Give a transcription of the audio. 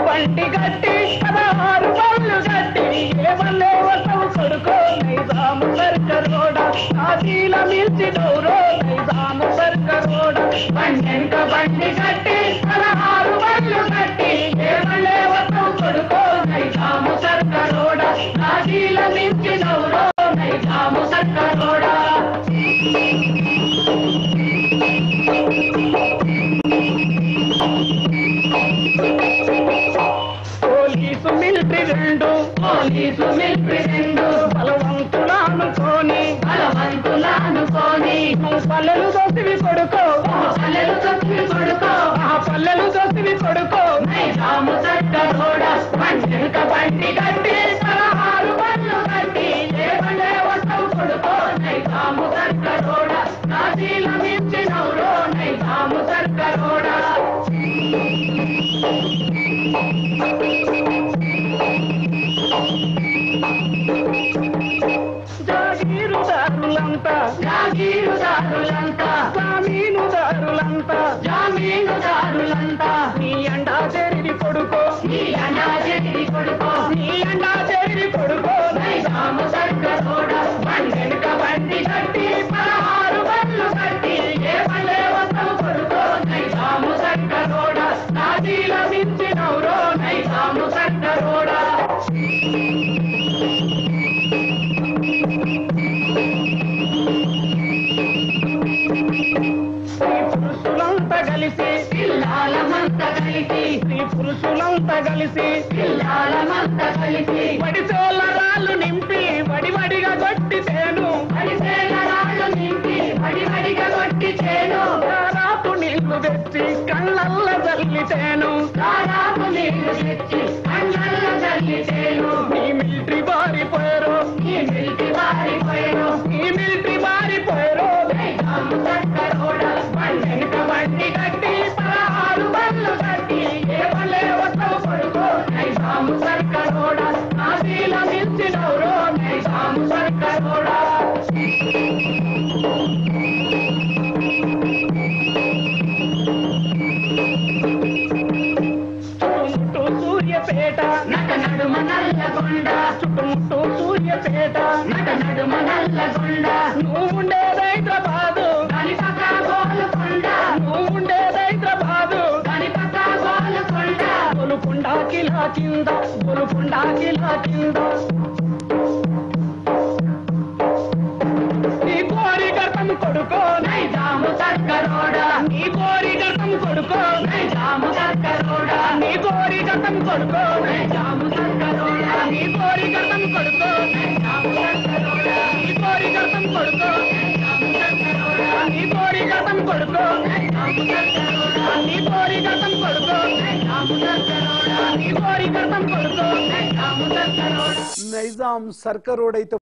బండి గట్టి 16 బళ్ళు గట్టి ఏమల్లే వసవు కొడుకో నైజాము సర్కరోడ ఆశీల మిల్చి డౌరో నైజాము సర్కరోడ బండి గట్టి 16 బళ్ళు గట్టి ఏమల్లే వసవు కొడుకో నైజాము సర్కరోడ ఆశీల మిల్చి డౌరో నైజాము సర్కరోడ పోలీసు మిలిటరీ రెండు బలవంతులానుకోని నువ్వు పల్లెలు దోసివి కొడుకో ఆ పల్లెలు దోసివి కొడుకో నైజాము సర్కరోడ బండి గట్టి 16 బళ్ళు గట్టి ఏమలే వసవు కొడుకో నైజాము సర్కరోడ నాశీల మించినవురో నైజాము సర్కరోడ జామీనుదారులంతా నీ అండా చేరి కొడుకో నైజాము సర్కరోడ బండి గట్టి 16 బళ్ళు గట్టి ఏమలే వసవు కొడుకో నైజాము సర్కరోడ నాశీల మించినవురో నైజాము సర్కరోడ స్త్రీ పురుషులంతా కలిసి వడిసేల రాళ్ళు నింపి వడివడిగా కొట్టి చేను రారాపు నీళ్లు తెచ్చి కళ్ళల్ల జల్లితేను ఈ మిలిటరీ బారిపోయారు నైజాము సర్కరోడ బండి గట్టి 16 బళ్ళు గట్టి ఏమలే వసవు కొడుకో నైజాము సర్కరోడ నాశీల మించినవురో నైజాము సర్కరోడ చుట్టుముట్టు సూర్యపేట నడుమ నల్లగొండ నువ్వు ఉండేది హైదరాబాదు గోలుకొండ కిలా కింద నీ కోరి గర్భం కొడుకో నైజాము సర్కరోడ నీ కోరి గర్భం కొడుకో నైజాము సర్కరోడ నీ కోరి గర్భం కొడుకో నైజాము సర్కరోడ నీ కోరి గర్భం కొడుకో నైజాము సర్కరోడ నీ కోరి గర్భం కొడుకో నైజాము సర్కరోడ నీ కోరి గర్భం కొడుకో నైజాము సర్కరోడ నీ కోరి గర్భం కొడుకో నైజాము సర్కరోడ నీ కోరి గర్భం కొడుకో నైజాము సర్కరోడ నైజాం సర్కరోడ్ అయితే